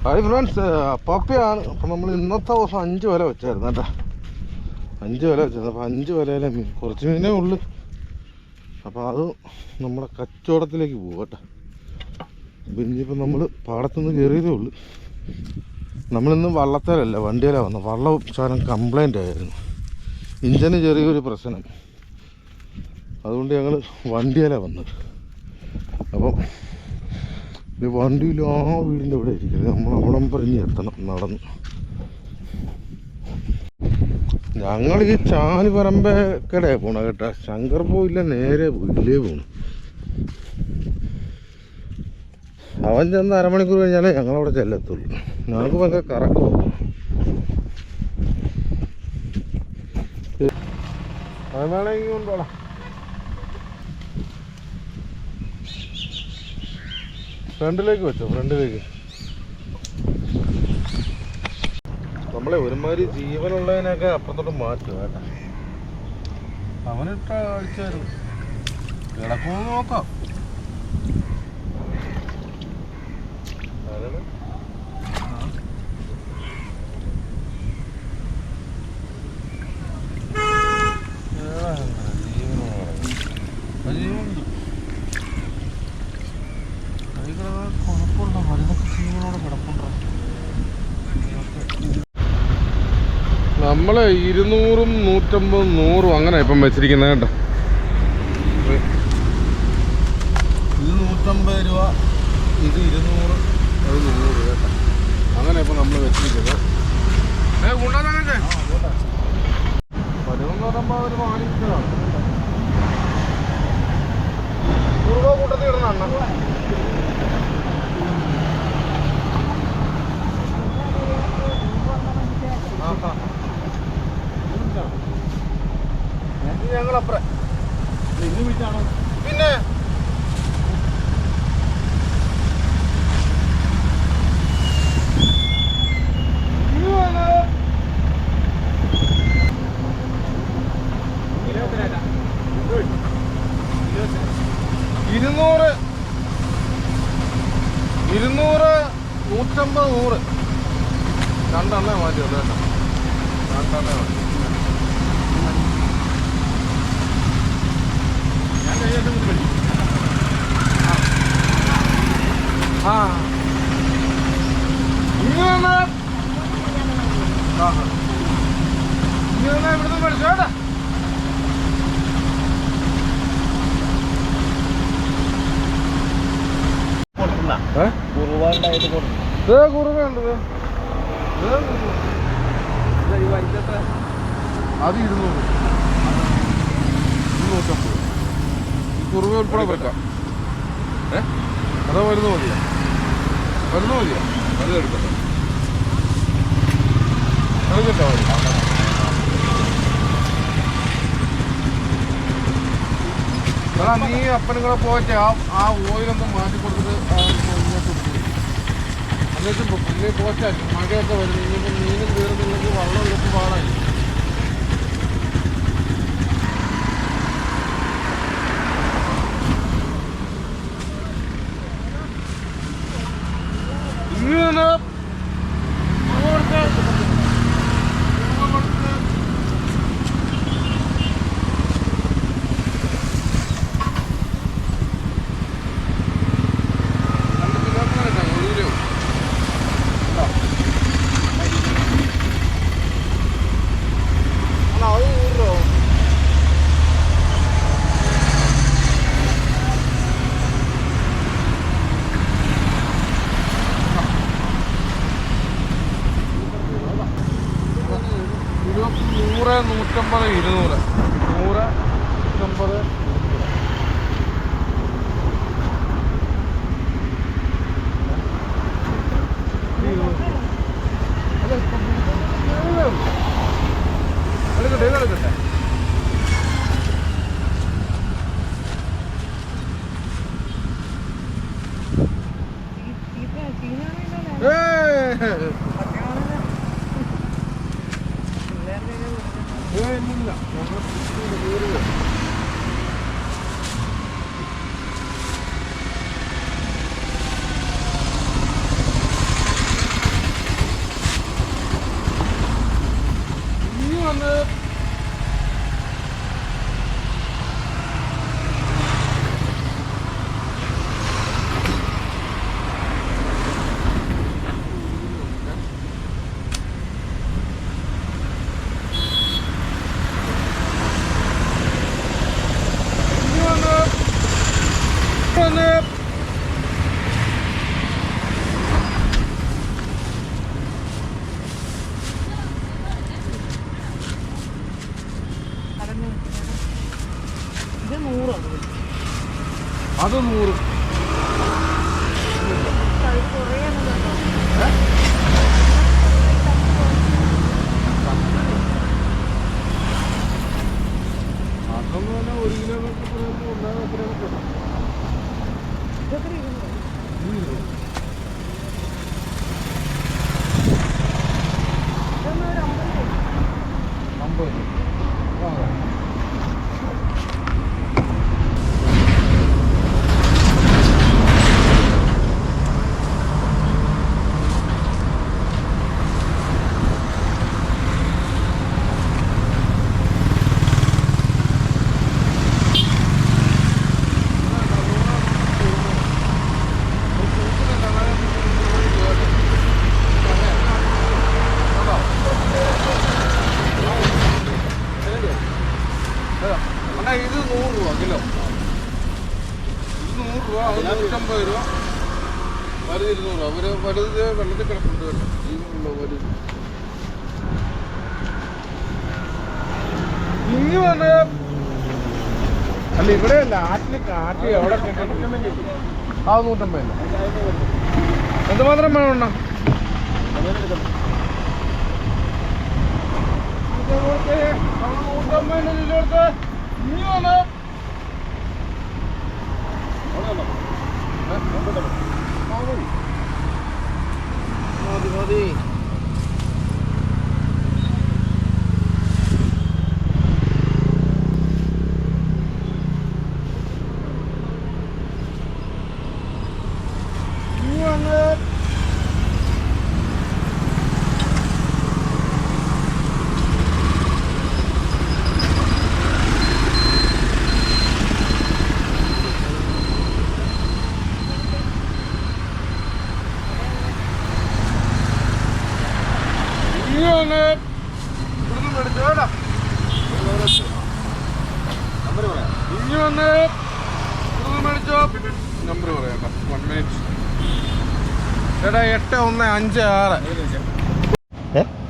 Hi friends, പപ്പയാണ്. അപ്പം നമ്മൾ ഇന്നത്തെ ദിവസം 5 വില വെച്ചായിരുന്നു കേട്ടോ. 5 വില വെച്ചായിരുന്നു. അപ്പോൾ 5 വിലയിലെ മീൻ, കുറച്ച് മീനേ ഉള്ളു. അപ്പോൾ അത് നമ്മളെ കച്ചവടത്തിലേക്ക് പോകും കേട്ടോ. അപ്പം ഇനിയിപ്പോൾ നമ്മൾ പാടത്തുനിന്ന് കയറിയതേ ഉള്ളു. നമ്മളിന്ന് വള്ളത്തേലല്ല, വണ്ടിയിലാണ് വന്നത്. വള്ളം സാധനം കംപ്ലൈൻ്റ് ആയിരുന്നു, ഇഞ്ചിന് ചെറിയൊരു പ്രശ്നം. അതുകൊണ്ട് ഞങ്ങൾ വണ്ടിയിലാണ് വന്നത്. അപ്പം വണ്ടിയിൽ ആ വീടിൻ്റെ ഇവിടെ ഇരിക്കുന്നത്, നമ്മൾ അവിടം പറഞ്ഞ് എത്തണം നടന്ന്. ഞങ്ങൾ ഈ ചാലിപറമ്പക്കടയാണ് പോണ കേട്ടോ. ശങ്കർ പോയില്ല, നേരെ വീട്ടിലേ പോണു. അവൻ ചെന്ന് അരമണിക്കൂർ കഴിഞ്ഞാലേ ഞങ്ങളവിടെ ചെല്ലത്തുള്ളൂ. ഞങ്ങൾക്ക് ഭയങ്കര കറക്കമാണ്. അതാണെങ്കിൽ കൊണ്ടോളാം. ഫ്രണ്ടിലേക്ക് വെച്ചോ, ഫ്രണ്ടിലേക്ക്. നമ്മളെ ഒരുമാതിരി ജീവനുള്ളതിനൊക്കെ അപ്പുറത്തോട്ട് മാറ്റും കേട്ടോ. അവനിട്ട അടിച്ചായിരുന്നു, കിടക്കുമെന്ന് നോക്കാം. നമ്മള് 200, 150, 100 അങ്ങനെ ഇപ്പം വെച്ചിരിക്കുന്നത് കേട്ടോ. ഇത് 150 രൂപ, ഇത് 200, അത് 100 കേട്ടോ. അങ്ങനെ ഇപ്പം നമ്മൾ വെച്ചിരിക്കുന്നത്. 11 പറയുമ്പോൾ ഒരു വാണിജ്യതാണ്. 100 രൂപ കൂട്ടത്തിൽ ഇടണം അണ്ണ. ഞങ്ങളപ്പുറം ഇന്ന് വിളിച്ചാണോ? പിന്നെ 200, 150, 100 രണ്ടെണ്ണേ മാറ്റിയുള്ളൂ കേട്ടോ. രണ്ടെണ്ണേ മാറ്റി. ആ ഇങ്ങനെ ഇവിടുന്ന് പഠിച്ചു കേട്ടാ. കുറുവയുണ്ട്. അത് 200, 250. ഈ കുറുവ ഉൾപ്പെടെ വെക്കാം. അതോ വരുന്ന മതിയാ? വരുന്ന മതിയാ? അത് എടുക്കട്ടെ, എടുക്കട്ടോ. അതാ നീ അപ്പനും പോയിട്ട് ആ ഓയിലൊന്നും മാറ്റി കൊടുത്തിട്ട് എന്നിട്ട് പിന്നെ പോസ്റ്റാക്കി. മഴയൊക്കെ വരുന്നു, ഇനിയിപ്പോൾ മീനും കയറുന്നില്ലെങ്കിൽ വെള്ളം എടുത്ത് പാടായി. ഇങ്ങനെ $100, 150, 200, 100, 150. എടുക്കട്ടെ. ഇല്ല, ഞങ്ങൾ അത് 100. അതൊന്നും തന്നെ 1 കിലോ ഇത് 100 രൂപ കിലോ. ഇത് 100 രൂപ, അത് 150 രൂപ, വലുത് 200 രൂപ. ഒരു വലുത് വെള്ളത്തിൽ കിടപ്പുണ്ട് കേട്ടോ. ഈ വലുത് ഇനി വന്ന് അല്ല ഇവിടെ അല്ല, ആറ്റിൽ എവിടെ ആ 150. എന്തുമാത്രം വേണം? മതി. നമ്പർ പറയാം 1 മിനിറ്റ്. ചേട്ടാ 8156.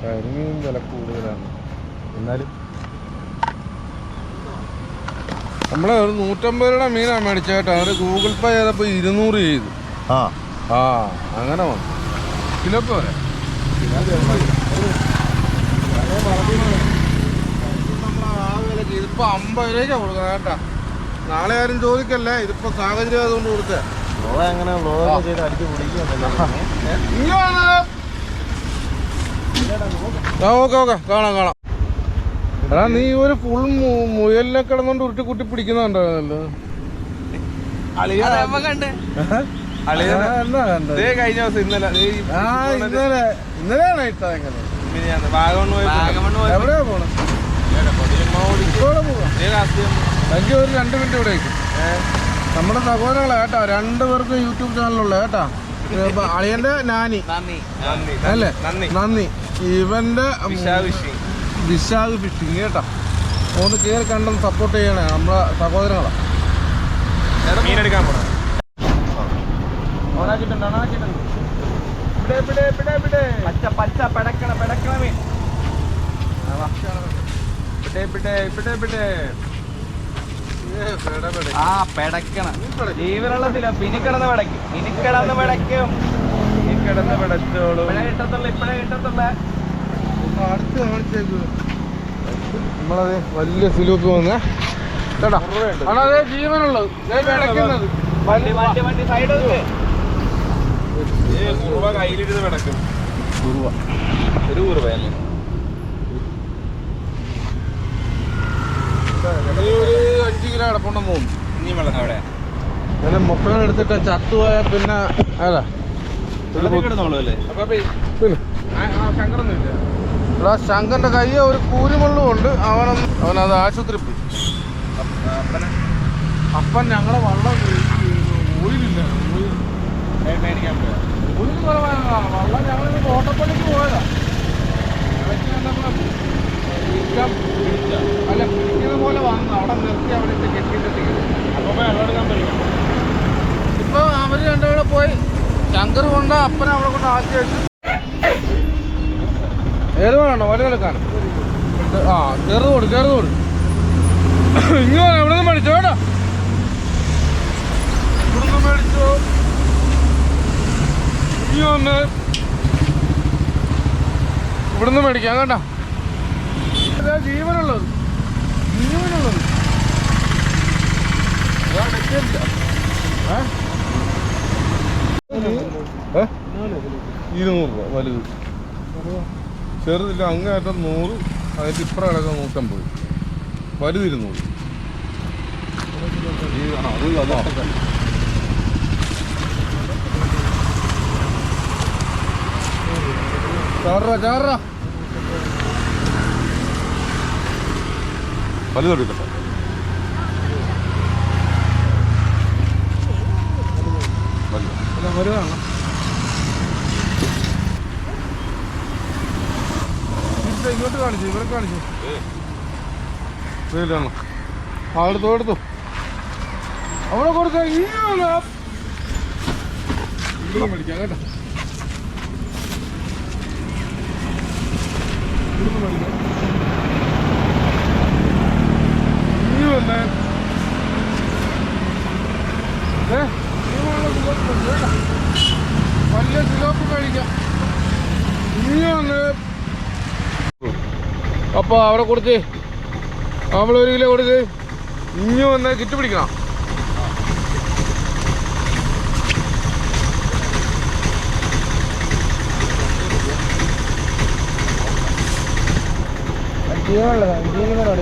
കരിമീൻ വില കൂടുതലാണ്. എന്നാലും നമ്മളെ ഒരു 150 രൂപയുടെ മീനാണ് മേടിച്ചേട്ടാ. അത് ഗൂഗിൾ പേ ചെയ്തപ്പോൾ 200 ചെയ്തു. അങ്ങനെ വന്നു. കിലോക്ക് പറയാം. ഇതിപ്പോ 50 രൂപയ്ക്കാണ് കൊടുക്കുന്നത് കേട്ടാ. നാളെ ആരും ചോദിക്കല്ലേ, ഇതിപ്പോ സാഹചര്യം അതുകൊണ്ട് കൊടുത്തേ. ഓക്കെ കാണാം. എടാ നീ ഒരു ഫുൾ മുയലിനെ കിടന്നോണ്ട് ഉരുട്ടി കുട്ടി പിടിക്കുന്നുണ്ടല്ലോ. ഇന്നലെയാണ് ഇട്ടത്. എവിടെയാ പോണേ? എനിക്ക് ഒരു 2 മിനിറ്റ് ഇവിടെ വയ്ക്കും. നമ്മുടെ സഹോദരങ്ങളെ കേട്ടോ, 2 പേർക്കും യൂട്യൂബ് ചാനലുള്ള കേട്ടാ. അളിയന്റെ നാനി അല്ലേ, നന്ദി. ഇവന്റെ വിശാഖ് ഫിഷിങ് കേട്ടാ. ഒന്ന് കയറി കണ്ടെന്ന് സപ്പോർട്ട് ചെയ്യണേ നമ്മളെ സഹോദരങ്ങളാ. മീനെടുക്കാൻ പോണേ. പച്ച പെടക്കണ മീൻ. ജീവനുള്ളതില്ല. പിനിക്കിടന്ന് പിടയ്ക്കും. ഇപ്പഴേ കിട്ടത്തുള്ള. നമ്മളത് വലിയ സിലൂപ്പ് വന്നേ ചേട്ടാ. അതേ ജീവനുള്ളത് വണ്ടി സൈഡ് കയ്യിലിരുന്ന് പിടക്കും. 20 രൂപ. ഒരു 5 കിലോ കിടപ്പുണ്ടെന്ന് തോന്നുന്നു. നീ വെള്ളം അവിടെ അങ്ങനെ മൊത്തം എടുത്തിട്ട് ചത്തുപോയ പിന്നെ അതാ പിന്നെ ശങ്കറൊന്നുമില്ല. ഇവിടെ ശങ്കറിന്റെ കയ്യിൽ ഒരു കൂരിമുള്ളും ഉണ്ട്. അവനത് ആശുപത്രി പോയി. അപ്പൻ ഞങ്ങളെ വള്ളം ഓയിലില്ല, മേടിക്കാൻ പോയാ ഓയിൽ കുറവാണ്. വള്ളം ഞങ്ങൾ തോട്ടപ്പള്ളിക്ക് പോയതാ. അല്ല പിടിക്കുന്ന പോലെ വന്നു അവിടെ നിർത്തി അവിടെ ഇട്ട് കെട്ടിയിട്ടിരിക്കുന്നത്. ഇപ്പൊ അവര് രണ്ടുപേരെ പോയി. ശങ്കർ കൊണ്ട് അപ്പനെ അവിടെ കൊണ്ട് ആക്കി വെച്ചു. ഏത് വേണോ വലുതെടുക്കാൻ? ആ ചെറുതോട് ചെറുതോട് ഇങ്ങനെ എവിടെ നിന്ന് മേടിച്ചോ കേട്ടോ. ഇവിടുന്ന് മേടിച്ചോ. ഇനി ഒന്ന് ഇവിടുന്ന് മേടിക്കാം കേട്ടോ. ജീവനുള്ളത് ജീവനുള്ളത് 200 രൂപ വലുത്. ചെറുതില്ല അങ്ങേറ്റം 100. അതിൻ്റെ ഇപ്പുറം കിടക്കാൻ 150. വലുത് 200. ചാറ വലുതെടുക്കട്ടെ. വലുതാണ്. ഇങ്ങോട്ട് കാണിച്ചു, ഇവരെ കാണിച്ചു. വെയിലാണ്. അടുത്തു എടുത്തു അവിടെ കൊടുക്കാം. മേടിക്കാം കേട്ടോ. വലിയ സിലോപ്പ് മേടിക്കാം. അപ്പൊ അവിടെ കൊടുത്ത് നമ്മൾ 1 കിലോ കൊടുത്ത് ഇനി വന്ന് കിറ്റ് പിടിക്കണം. ജീവനോട് ജീവനോട്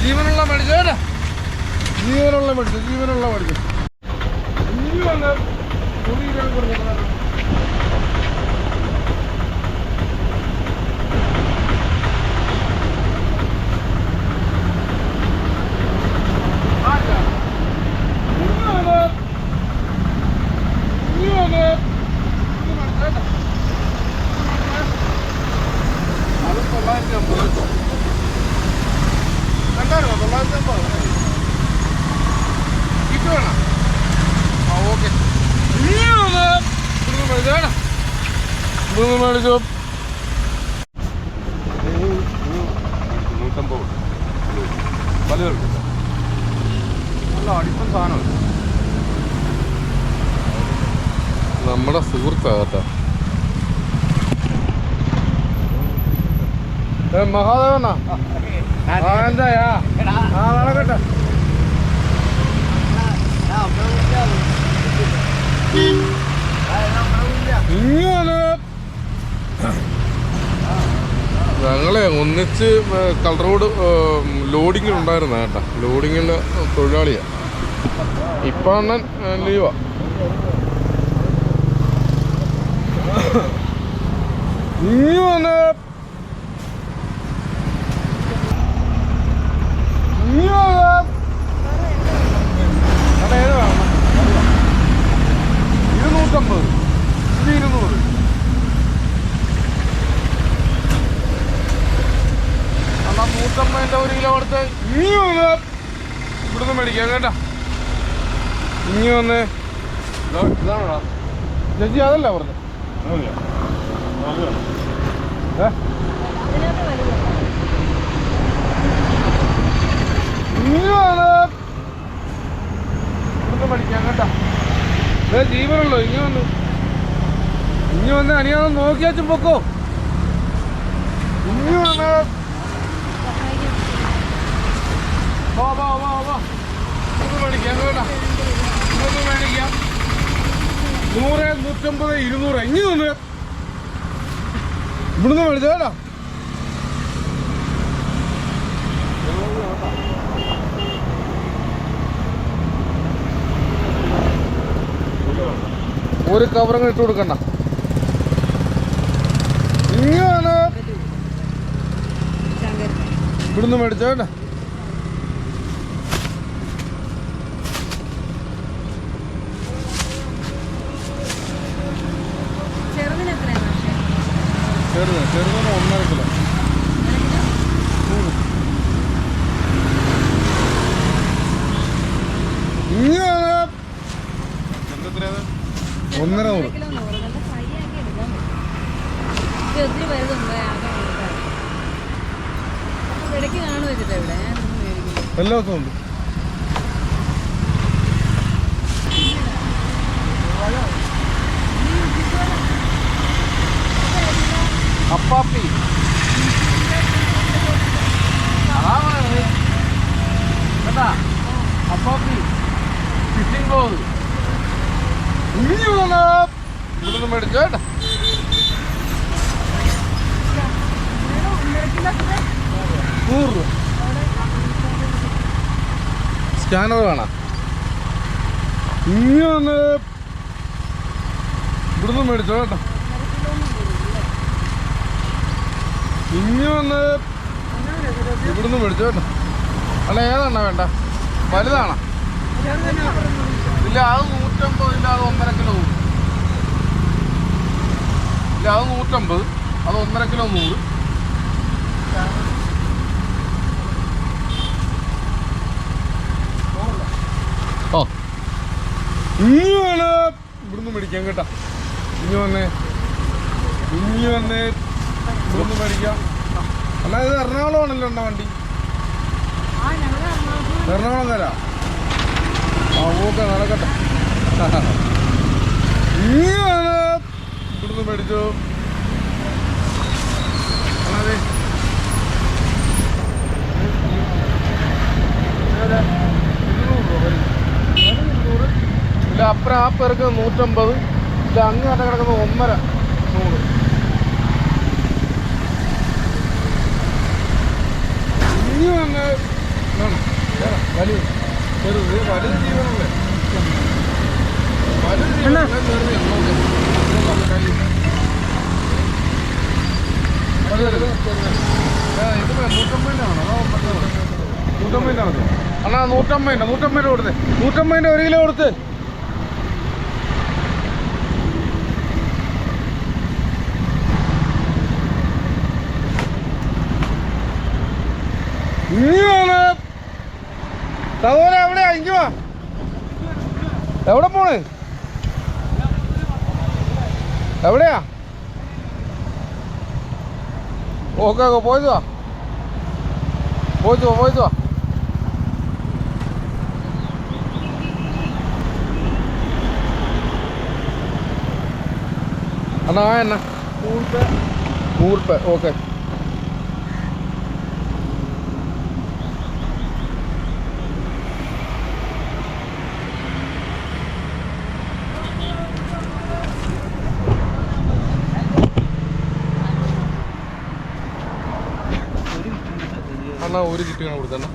ജീവനുള്ള മേടിച്ചോ, ജീവനുള്ള മേടിച്ചു, ജീവനുള്ള മേടിച്ചു. ഇനി വന്ന് മേടിച്ചു. 150 വലുതെടുക്കും. നല്ല അടിപ്പം സാധനമല്ല. നമ്മുടെ സുഹൃത്താകത്ത മഹാദേവനാ എന്തായാ നടക്കട്ടെ. ഞങ്ങളെ ഒന്നിച്ച് കളർ റോഡ് ലോഡിങ്ങിലുണ്ടായിരുന്ന കേട്ടോ. ലോഡിങ്ങിൽ തൊഴിലാളിയാണ്. ഇപ്പം അണ്ണൻ ലീവാ. ഇനി വന്ന് ഇത് 150, ഇത് 200. എന്നാൽ 150 1 കിലോ കൊടുത്ത് ഇനി വന്ന് ഇവിടുന്ന് മേടിക്കാം കേട്ടാ. ഇനി വന്ന് ഇതാണോടാ ചേച്ചി? അതല്ല പറഞ്ഞു ഇങ്ങനെയാണ് പഠിക്കാൻ കേട്ടാ. ജീവനുള്ളൂ. ഇനി വന്ന് അനിയാന്ന് നോക്കിയാച്ചും പൊക്കോ. ഇങ്ങനെയാണ് മേടിക്കാം കേട്ടാ. മേടിക്കാം 100, 150, 200. ഇനി വന്ന് ഇവിടുന്ന് മേടിച്ച കേട്ടാ. ഒരു കവറങ്ങ് ഇട്ട് കൊടുക്കണ്ട. ഇങ്ങനെയാണ് ഇവിടുന്ന് മേടിച്ച കേട്ടാ. ചെറുതിന് 1.5 കിലോ. ഇങ്ങനെയാണ് 1.5. എല്ലാ ദിവസവും ഉണ്ട്. അപ്പാപ്പി കേട്ടാ. അപ്പാപ്പി ഫിഷിംഗ് ബോൾ ഇവിടുന്ന് മേടിച്ചു കേട്ടാ. 100 രൂപ. സ്കാനർ വേണം. ഇങ്ങനെ ഇവിടുന്ന് മേടിച്ചോ കേട്ടോ. ഇങ്ങനെ ഇവിടുന്ന് മേടിച്ചോ കേട്ടോ. അല്ല ഏതാണോ വേണ്ട? വലുതാണോ? ഇല്ല അത് 150. ഇല്ല അത് 1.5 കിലോ. ഇല്ല അത് 150. അത് 1.5 കിലോ 100. ഓ ഇങ്ങനെ ഇവിടുന്ന് മേടിക്കാം കേട്ടാ. ഇനി വന്നേ ഇവിടുന്ന് മേടിക്കാം. അല്ല ഇത് എറണാകുളമാണല്ലോ ഉണ്ടോ വണ്ടി? എറണാകുളം തരാം. ആ ഓക്കെ നടക്കട്ടെ. ഇങ്ങനെ ഇവിടുന്ന് മേടിച്ചു. അതെ ഇല്ല അപ്പുറം ആ പേർക്ക് 150. ഇല്ല അങ്ങോട്ട് കിടക്കുന്നത് 1.5 100. ഇനി വന്ന് വലുത് ചെറുത് വലുത് ജീവനല്ലേ. വലുത് ജീവനല്ലേ ചെറുത് ഇത് 150 ആണോ? 150 ആണ് അണ്ണാ. 150 കൊടുത്തേ. 150 1 കിലോ കൊടുത്ത്. ഇങ്ങനെയാണ് സഹോദരൻ. എവിടെയാ? ഇങ്ങുവാ. എവിടെ പോണ്? എവിടെയാ? ഓക്കെ പോയിട്ട് വാ. അണ്ണാ എന്നാ 100 രൂപ. ഓക്കെ അണ്ണാ. ഒരു കിറ്റ് വേണം കൊടുത്തണ്ണ.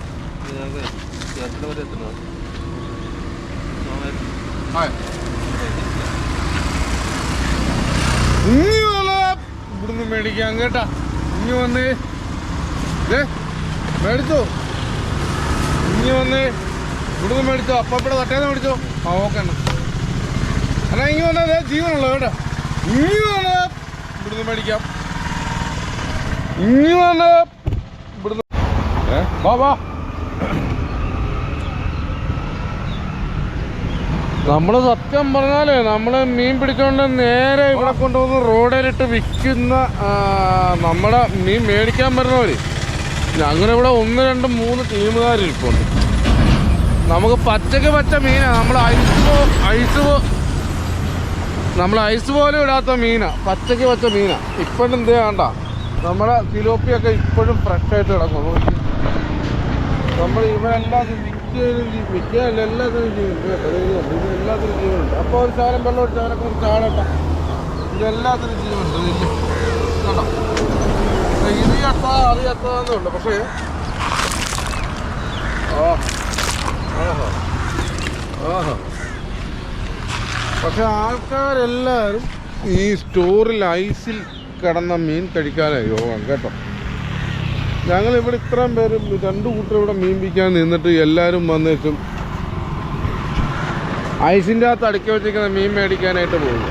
ഇവിടുന്ന് മേടിക്കാം കേട്ടാ. ഇനി വന്ന് മേടിച്ചോ. ഇനി വന്ന് ഇവിടുന്ന് മേടിച്ചോ. അപ്പൂടെ തട്ടേന്ന് മേടിച്ചോ. ആ ഓക്കെ അണ്ണ. അണ്ണാ ഇനി വന്നാൽ ജീവനുള്ളൂ കേട്ടോ. ഇനി വന്ന് ഇവിടുന്ന് മേടിക്കാം. ഇനി വന്ന് ഇവിടുന്ന് വാ. നമ്മൾ സത്യം പറഞ്ഞാലേ നമ്മൾ മീൻ പിടിച്ചോണ്ട് നേരെ ഇവിടെ കൊണ്ടുവന്ന് റോഡിലിട്ട് വിൽക്കുന്ന നമ്മുടെ മീൻ മേടിക്കാൻ വരുന്നവർ. അങ്ങനെ ഇവിടെ 1, 2, 3 ടീമുകാരിരിപ്പുണ്ട്. നമുക്ക് പച്ചക്ക് പച്ച മീനാണ്. നമ്മൾ ഐസ് പോലും ഇടാത്ത മീനാ, പച്ചക്ക് പച്ച മീനാ. ഇപ്പോഴും എന്ത് വേണ്ട, നമ്മുടെ തിലോപ്പിയൊക്കെ ഇപ്പോഴും ഫ്രഷായിട്ട് കിടക്കും. നമ്മൾ ഇവരെല്ലാത്തിനും മിക്കല്ല എല്ലാത്തിനും ജീവനുണ്ട് കേട്ടോ. എല്ലാത്തിനും ജീവനുണ്ട്. അപ്പോൾ ഒരു ശാലം വെള്ളം ഒഴിച്ച് അതിനെ കുറച്ച് ചാടട്ട. ഇതെല്ലാത്തിനും ജീവനുണ്ട്. കേട്ടോ, ഇത് ചത്താ അത് ചത്താന്നേ ഉള്ളു. പക്ഷേ പക്ഷെ ആൾക്കാരെല്ലാവരും ഈ സ്റ്റോറിൽ ഐസിൽ കിടന്ന മീൻ കഴിക്കാനായി യോഗം കേട്ടോ. ഞങ്ങളിവിടെ ഇത്രയും പേര് 2 കൂട്ടർ ഇവിടെ മീൻ പിടിക്കാൻ നിന്നിട്ട് എല്ലാവരും വന്നിട്ടും ഐസിൻ്റെ അകത്ത് അടുക്കി വെച്ചിരിക്കുന്ന മീൻ മേടിക്കാനായിട്ട് പോകും.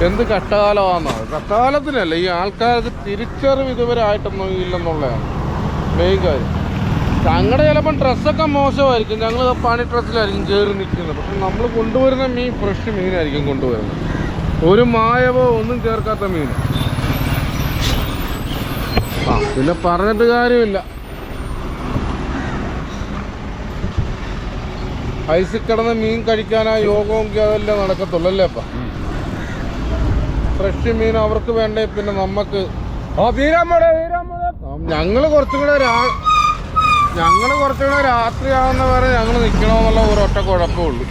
എന്ത് കഷ്ടകാലമാണെന്നാണ്. കഷ്ടകാലത്തിനല്ല, ഈ ആൾക്കാർക്ക് തിരിച്ചറിവ് ഇതുവരെ ആയിട്ടൊന്നും ഇല്ലെന്നുള്ളതാണ് മെയിൻ കാര്യം. ഞങ്ങളുടെ ചിലപ്പം ഡ്രസ്സൊക്കെ മോശമായിരിക്കും, ഞങ്ങൾ പണി ഡ്രസ്സിലായിരിക്കും കയറി നിൽക്കുന്നത്. പക്ഷെ നമ്മൾ കൊണ്ടുവരുന്ന മീൻ ഫ്രഷ് മീനായിരിക്കും കൊണ്ടുവരുന്നത്, ഒരു മായവോ ഒന്നും ചേർക്കാത്ത മീൻ. പിന്നെ പറഞ്ഞിട്ട് കാര്യമില്ല, ഐസിൽ കിടന്ന മീൻ കഴിക്കാനാ യോഗമെങ്കിൽ അതെല്ലാം നടക്കത്തുള്ളൂ അല്ലേ അപ്പം. ഫ്രഷ് മീൻ അവർക്ക് വേണ്ടേ, പിന്നെ നമുക്ക് ഞങ്ങൾ കുറച്ചും കൂടെ രാത്രിയാവുന്ന വരെ ഞങ്ങൾ നിൽക്കണമെന്നുള്ള ഒരൊറ്റ കുഴപ്പമുള്ളൂ.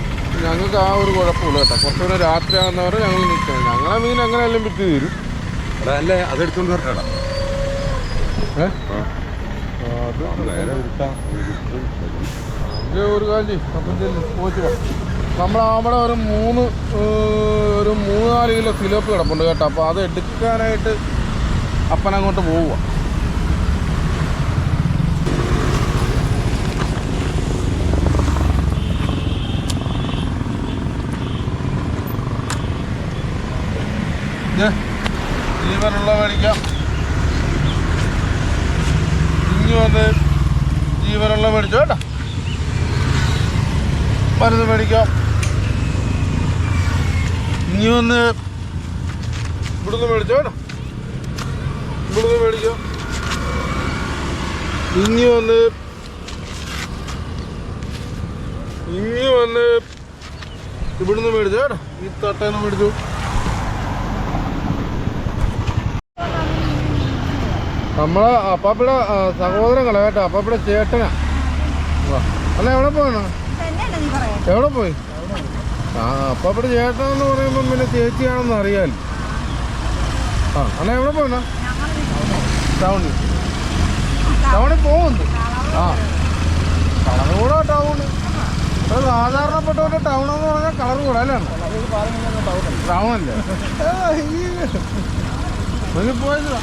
ഞങ്ങൾക്ക് ആ ഒരു കുഴപ്പമില്ല കേട്ടോ. കുറച്ചുകൂടെ രാത്രിയാവുന്ന വരെ ഞങ്ങൾ നിൽക്കണം. ഞങ്ങളെ മീൻ എങ്ങനെയെല്ലാം വിറ്റ് തീരും. അല്ലേ അതെടുത്തോണ്ട് വരട്ടാ. ഒരു കാര്യം പോയിട്ട് നമ്മളവിടെ ഒരു 3-4 കിലോ സിലോപ്പ് കിടപ്പുണ്ട് കേട്ടോ. അപ്പോൾ അത് എടുക്കാനായിട്ട് അപ്പനങ്ങോട്ട് പോവുക. ജീവനുള്ള മേടിക്കാം. ഇനി വന്ന് ജീവനുള്ള മേടിച്ചോ കേട്ടോ. മരുന്ന് മേടിക്കാം. ഇനി വന്ന് ഇവിടുന്ന് മേടിച്ചോ കേട്ടോ. ഇവിടുന്ന് മേടിക്കാം. ഇനി വന്ന് ഇവിടുന്ന് മേടിച്ചോ കേട്ടോ. ഈ തട്ടേന്ന് മേടിച്ചു. നമ്മളെ അപ്പാപ്പയുടെ സഹോദരങ്ങളെ കേട്ടോ, അപ്പാപ്പയുടെ ചേട്ടനാ. അല്ല എവിടെ പോകണോ? എവിടെ പോയി? അപ്പാപ്പയുടെ ചേട്ടനെന്ന് പറയുമ്പം പിന്നെ ചേച്ചിയാണെന്ന് അറിയാമല്ലോ. അല്ല എവിടെ പോകണോ? ടൗണിൽ പോകുന്നു. കളർ കൂടെ ടൗണ്. സാധാരണപ്പെട്ടവരുടെ ടൗൺ എന്ന് പറഞ്ഞാൽ കളർ കൂടെ അല്ലേ? ടൗണല്ലേ പോയതാ.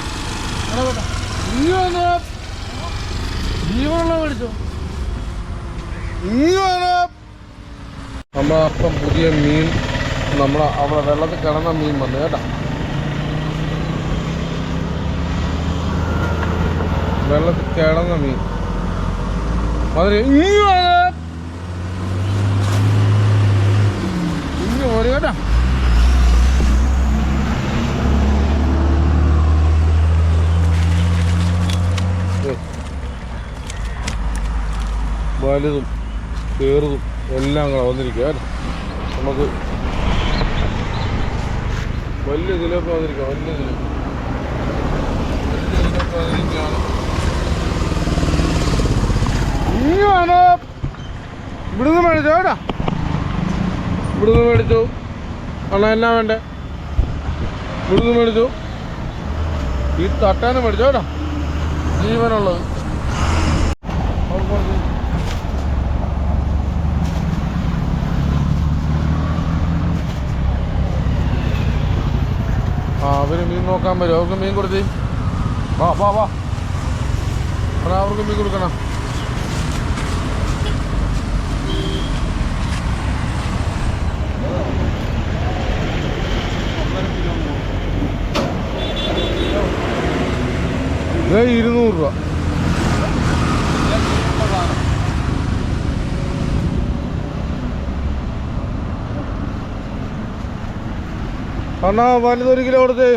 ജീവനുള്ള മേടിച്ചോ. നമ്മളപ്പം പുതിയ മീൻ നമ്മളെ അവിടെ വെള്ളത്തിൽ കിടന്ന മീൻ വന്നു കേട്ടോ. വെള്ളത്തിൽ കിടന്ന മീൻ അതിന് ഇനി ഒരു കേട്ടോ. വലുതും ചെറുതും എല്ലാം കൂടെ വന്നിരിക്കുക. നമുക്ക് വലിയ ഇതിലൊക്കെ വന്നിരിക്കുക. വലിയ ഇതിലൊക്കെ വന്നിരിക്കുകയാണ്. ഇനിയാണ് ഇവിടുന്ന് മേടിച്ചോ കേട്ടോ. ഇവിടുന്ന് മേടിച്ചു. അണ്ണാ എന്നാ വേണ്ടേ? ഇവിടുന്ന് മേടിച്ചു. ഈ തട്ടാന്ന് മേടിച്ചോ കേട്ടോ. ജീവനുള്ളത്. അവര് മീൻ നോക്കാൻ വരും. അവർക്ക് മീൻ കൊടുത്തി. വാ അവർക്ക് മീൻ കൊടുക്കണം. ഇത് 200 രൂപ. അണ്ണാ വലുതൊരു കിലോ കൊടുത്തേ.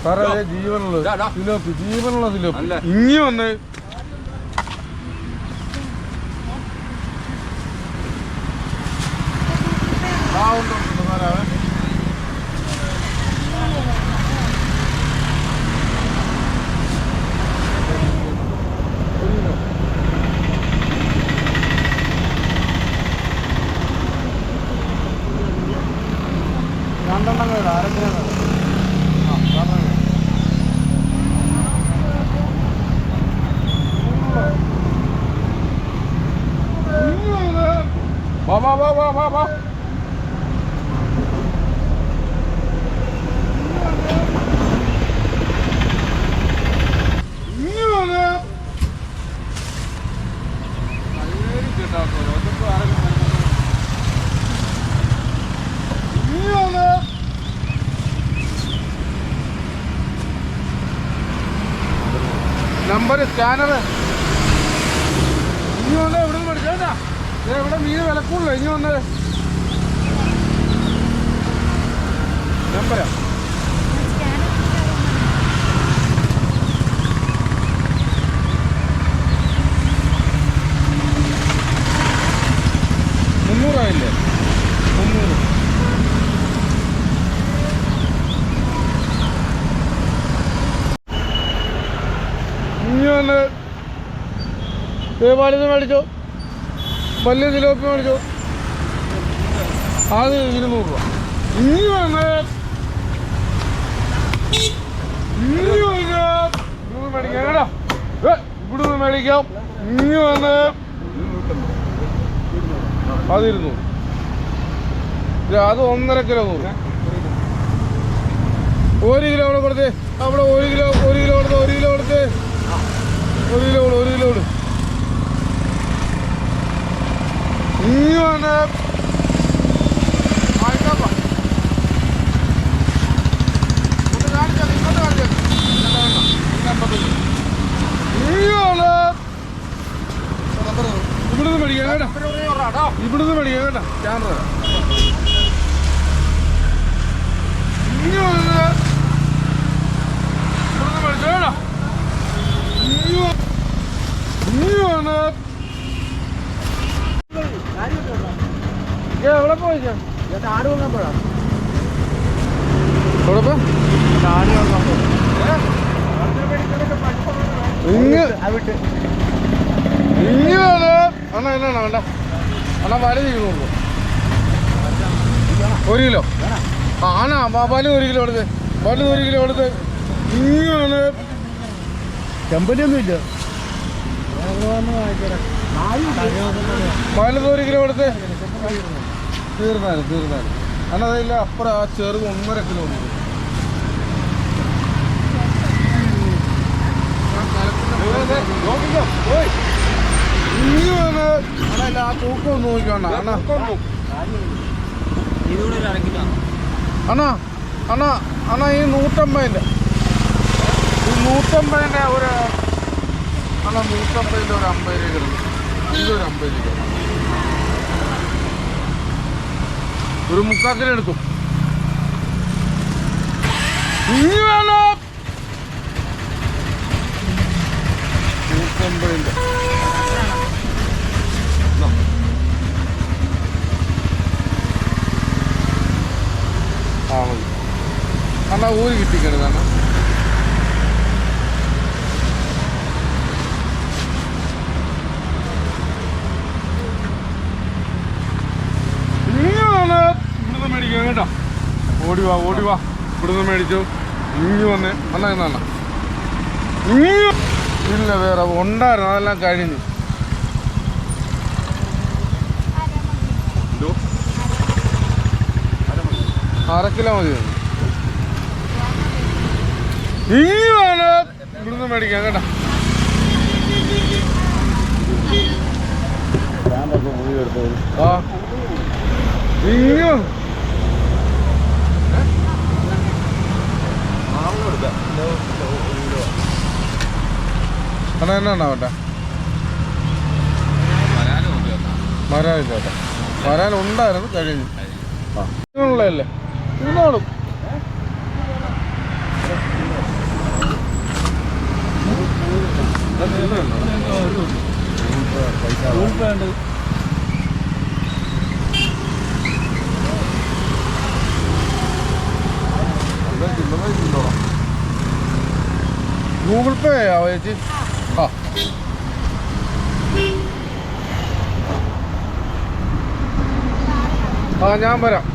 സാറേ ജീവനുള്ള സിലോപ്പി. ഇനി വന്ന് വാ വാ വാ വാ വാ വാ നമ്പർ സ്കാനർ ഇനി വന്നേ ഇവിടെ നിന്ന് പഠിച്ചാ ഇവിടെ മീൻ വിലക്കൂടില്ല ഇനി വന്നത് നമ്പരാ മുന്നൂറായില്ലേ 300 ഇനി വന്ന് വലുത് മേടിച്ചോ വലിയ തിലോപ്പി മേടിച്ചോ അത് 200 രൂപ ഇനി വന്ന് മേടിക്കാം കേട്ടോ ഇവിടുന്ന് മേടിക്കാം ഇനി വന്ന് അത് 200 അത് 1.5 കിലോ 100 1 കിലോ അവിടെ കൊടുത്തേ അവിടെ 1 കിലോ കൊടുത്ത് 1 കിലോ കൊടുത്തേ 1 കിലോ 1 കിലോ ഇനി വന്ന് ഇവിടുന്ന് മേടിക്കാം കേട്ടോ ഇവിടുന്ന് മേടിക്കാം കേട്ടോ ക്യാമറ ഇനി വന്ന് ഇവിടുന്ന് മേടിച്ചോ കേട്ടോ ഇനി വന്ന് എവിടെ പോയി ആട് വന്നപ്പോഴാ എവിടെ പോ ആട് വന്നപ്പോ അണ്ണാ എന്നാണ് വേണ്ട അണ്ണാ പാല് 200 1 കിലോ ആണാ പാല് 1 കിലോ എടുത്ത് പാല് 1 കിലോ എടുത്ത് ഇങ്ങനെ ചെമ്പലിയൊന്നും ഇല്ല പാല് 1 കിലോ എടുത്ത് തീർന്നാലും അണ്ണാ അതില്ല അപ്പുറം ആ ചെറുത് 1.5 കിലോ ഉണ്ട് അല്ല ആ തൂക്കം ഒന്ന് നോക്കിക്കോണ്ട അണ്ണാ അണ്ണാ അണ്ണാ അണ്ണാ ഈ 150 ഒരു അണ്ണാ 150 ഒരു 50 രൂപ കിട്ടും ഇതൊരു 50 രൂപ ഒരു 3/4 കിലോ എടുക്കും ഇനി വേണം 150 ആ മതി അണ്ണാ ഊരി കിട്ടിക്കരുത് അണ്ണാ ഇവിടുന്ന് മേടിക്കാം കേട്ടോ ഓടി വാ ഇവിടുന്ന് മേടിച്ചു ഇങ്ങി വന്നേ അണ്ണാ എന്നാ ഇല്ല വേറെ ഉണ്ടായിരുന്നു അതെല്ലാം കഴിഞ്ഞു 1/2 കിലോ മതി ഇങ്ങാണ് ഇവിടുന്ന് മേടിക്കാം കേട്ടോ ആ ഇങ്ങോ അണ്ണാ എന്നാ വേണ്ട വരാനില്ല കേട്ടോ വരാനുണ്ടായിരുന്നു കഴിഞ്ഞു ആ ഉള്ളതല്ലേ ഇരുന്നോളും ഗൂഗിൾ പേ ആവോ ചേച്ചി ആ ഞാൻ വരാം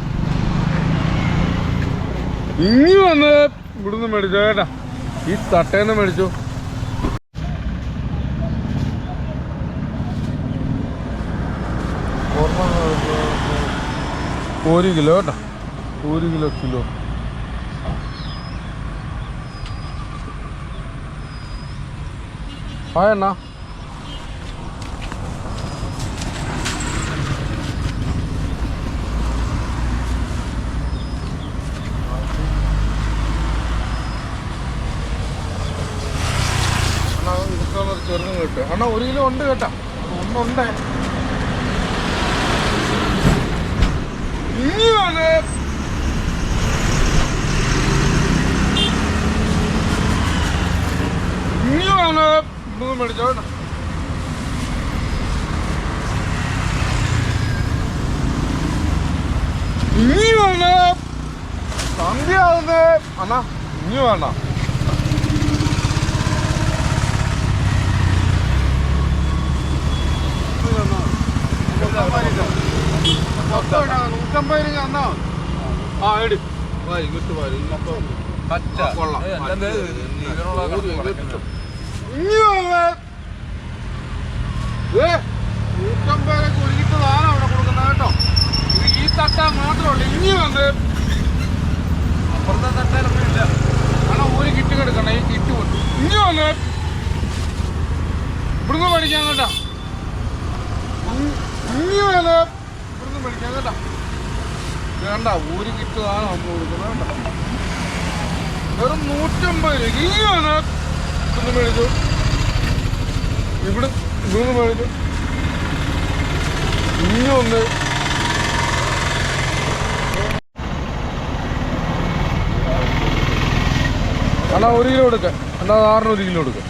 ഇനി വന്ന് ഇവിടുന്ന് മേടിച്ചോ കേട്ടാ, ഈ തട്ടേന്ന് മേടിച്ചു. ഒരു കിലോ കേട്ടോ, 1 കിലോ. ആ എണ്ണ ചെറുതും കേട്ടോ അണ്ണാ, 1 കിലോ ഉണ്ട് കേട്ടാ, ഒന്നുണ്ട്. ഇനിയാണ് ഇതൊന്നും മേടിച്ചോ കേട്ടോ. ഇനി വേണ സന്ധ്യയാവുന്നേ അണ്ണാ, ഇനി വേണ്ട. $150 അന്നാ. ആ എടി ഇങ്ങോട്ട് വരും. കൊള്ളാം. $150 അവിടെ കൊടുക്കുന്നത് കേട്ടോ. ഈ തട്ട മാത്രമല്ല, ഇനി വന്ന് അപ്പുറത്തെ തട്ടയിലൊന്നും ഇല്ല. കാരണം ഒരു കിറ്റ് കിടക്കണം, ഈ കിറ്റ് കൊണ്ട് ഇനി വന്ന് ഇവിടുന്ന് മേടിക്കാൻ കേട്ടോ. ഇനി വന്ന് ഇവിടുന്ന് മേടിക്കാൻ കേട്ടോ. വേണ്ട, ഒരു കിറ്റ് ആണ് നമ്മൾ കൊടുക്കുന്നത് കേട്ടോ. വെറും $150. ഇനിയാണ് ഇവിടുന്ന് മേടിച്ചു, ഇവിടുന്ന് മേടിച്ചു. ഇനി ഒന്ന് അണ്ണാ 1 കിലോ എടുക്കാം. അണ്ണാ 600 കിലോ എടുക്കാം.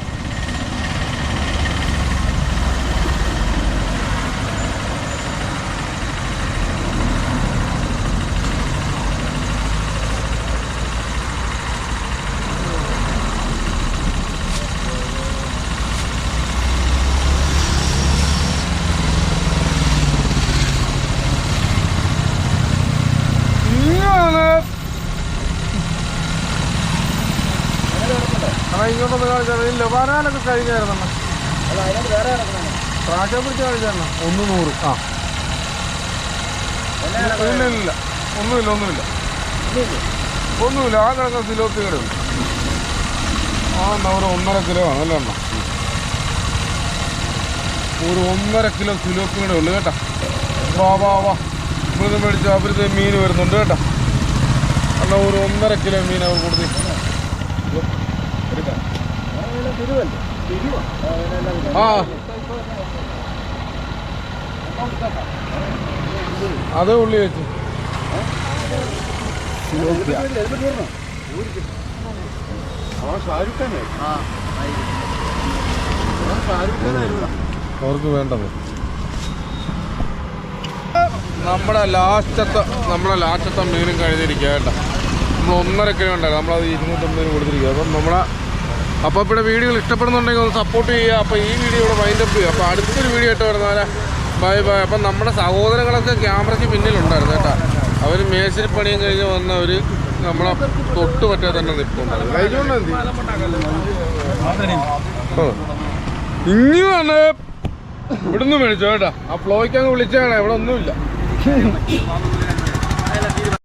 ഇങ്ങോട്ടൊന്ന് കാണിച്ചാൽ ഇല്ല, വരാനൊക്കെ കഴിഞ്ഞായിരുന്നു. പ്രാക്ഷൻ പിടിച്ച് കാണിച്ചാണ് 100. ആ ഇല്ല, ഒന്നുമില്ല. ആ കിടക്കുന്ന സിലോപ്പി കിടക്കും. ആ എന്നാ ഒരു 1.5 കിലോ ആണ് അല്ലേ അണ്ണ? ഒരു 1.5 കിലോ സിലോപ്പി കൂടെ ഉള്ളു കേട്ടോ. വാ ഇവിടുന്ന് മേടിച്ച അവർക്ക് മീൻ വരുന്നുണ്ട് കേട്ടോ. അല്ല ഒരു 1.5 കിലോ മീൻ അവർ കൊടുത്ത്. ആ അത് ഉള്ളി വെച്ച് അവർക്ക് വേണ്ടത്. നമ്മുടെ ലാസ്റ്റത്തെ മീനും കഴിഞ്ഞിരിക്കുക കേട്ടോ. നമ്മൾ 1.5 കിലോ ഉണ്ടായിരുന്നു, നമ്മളത് 250 കൊടുത്തിരിക്കുക. അപ്പം അപ്പോൾ ഇവിടെ വീഡിയോകൾ ഇഷ്ടപ്പെടുന്നുണ്ടെങ്കിൽ ഒന്ന് സപ്പോർട്ട് ചെയ്യുക. അപ്പോൾ ഈ വീഡിയോ ഇവിടെ വൈൻഡപ്പ് ചെയ്യുക. അപ്പോൾ അടുത്തൊരു വീഡിയോ ആയിട്ട് വരുന്നാലേ ബൈ. അപ്പം നമ്മുടെ സഹോദരങ്ങളൊക്കെ ക്യാമറയ്ക്ക് പിന്നിലുണ്ടായിരുന്നു കേട്ടോ. അവർ മേശരിപ്പണിയും കഴിഞ്ഞ് വന്നവർ നമ്മളെ തൊട്ട് പറ്റാതെ തന്നെ നിൽപ്പുണ്ടായിരുന്നു. കഴിഞ്ഞുകൊണ്ട് ഇനിയാണ് ഇവിടുന്ന് മേടിച്ചോ കേട്ടോ. ആ ഫ്ലോയ്ക്ക് അങ്ങ് വിളിച്ചാണ്, ഇവിടെ ഒന്നുമില്ല.